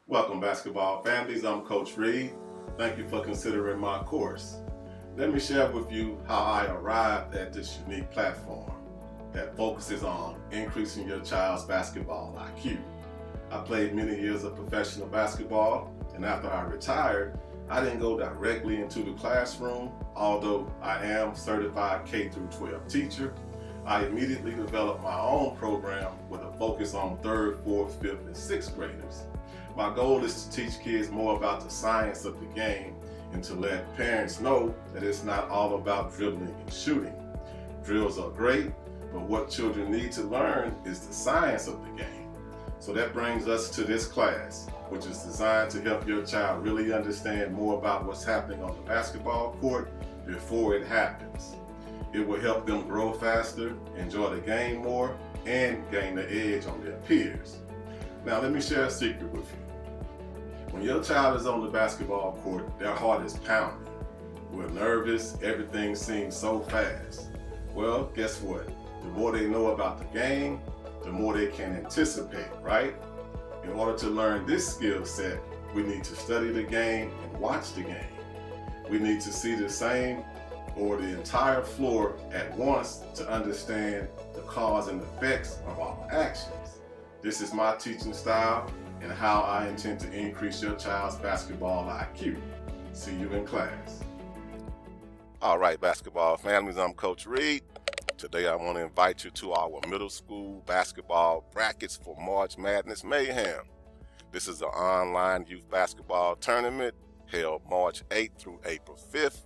Welcome, basketball families. I'm Coach Reed. Thank you for considering my course. Let me share with you how I arrived at this unique platform that focuses on increasing your child's basketball IQ. I played many years of professional basketball, and after I retired, I didn't go directly into the classroom. Although I am certified K-12 teacher, I immediately developed my own program with a focus on 3rd, 4th, 5th, and 6th graders. My goal is to teach kids more about the science of the game and to let parents know that it's not all about dribbling and shooting. Drills are great, but what children need to learn is the science of the game. So that brings us to this class, which is designed to help your child really understand more about what's happening on the basketball court before it happens. It will help them grow faster, enjoy the game more, and gain the edge on their peers. Now let me share a secret with you. When your child is on the basketball court, their heart is pounding. We're nervous, everything seems so fast. Well, guess what? The more they know about the game, the more they can anticipate, right? In order to learn this skill set, we need to study the game and watch the game. We need to see the same or the entire floor at once to understand the cause and effects of our actions. This is my teaching style and how I intend to increase your child's basketball IQ. See you in class. All right, basketball families, I'm Coach Reed. Today I want to invite you to our middle school basketball brackets for March Madness Mayhem. This is an online youth basketball tournament held March 8th through April 5th,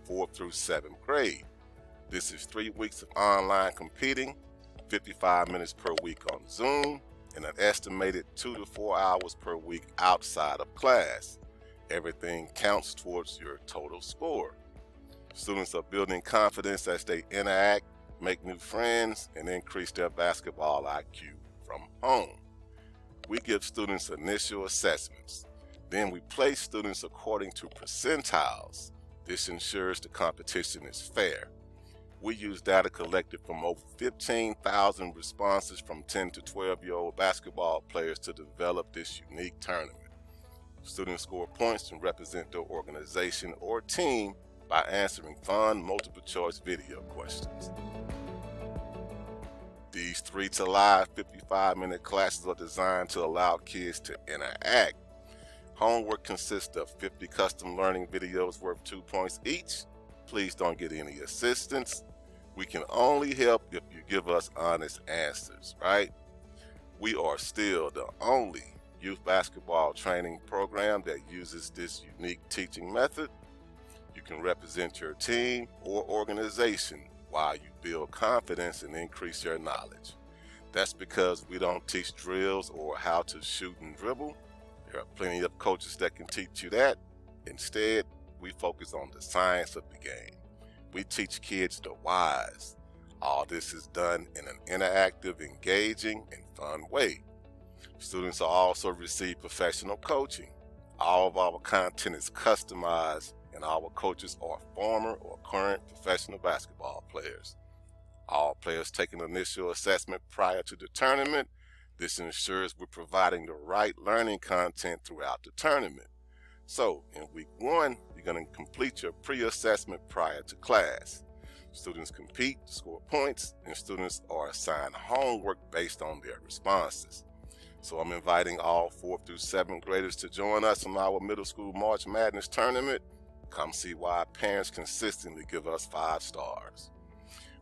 4th through 7th grade. This is 3 weeks of online competing, 55 minutes per week on Zoom, and an estimated 2 to 4 hours per week outside of class. Everything counts towards your total score. Students are building confidence as they interact, make new friends, and increase their basketball IQ from home. We give students initial assessments. Then we place students according to percentiles. This ensures the competition is fair. We use data collected from over 15,000 responses from 10 to 12-year-old basketball players to develop this unique tournament. Students score points and represent their organization or team by answering fun multiple-choice video questions. These 3 to live 55-minute classes are designed to allow kids to interact. Homework consists of 50 custom learning videos worth 2 points each. Please don't get any assistance. We can only help if you give us honest answers, right? We are still the only youth basketball training program that uses this unique teaching method. You can represent your team or organization while you build confidence and increase your knowledge. That's because we don't teach drills or how to shoot and dribble. There are plenty of coaches that can teach you that. Instead, we focus on the science of the game. We teach kids the whys. All this is done in an interactive, engaging, and fun way. Students also receive professional coaching. All of our content is customized, and our coaches are former or current professional basketball players. All players take an initial assessment prior to the tournament. This ensures we're providing the right learning content throughout the tournament. So, in week 1, you're going to complete your pre-assessment prior to class. Students compete, score points, and students are assigned homework based on their responses. So I'm inviting all 4th through 7th graders to join us in our middle school March Madness tournament. Come see why parents consistently give us 5 stars.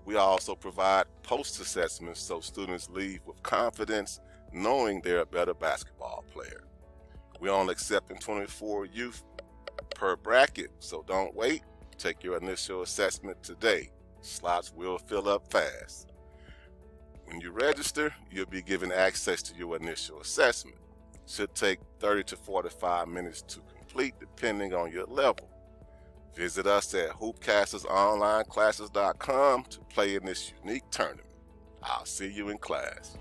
We also provide post-assessments so students leave with confidence, knowing they're a better basketball player. We're only accepting 24 youth per bracket, so don't wait. Take your initial assessment today. Slots will fill up fast. When you register, you'll be given access to your initial assessment. It should take 30 to 45 minutes to complete depending on your level. Visit us at HoopCastersOnlineClasses.com to play in this unique tournament. I'll see you in class.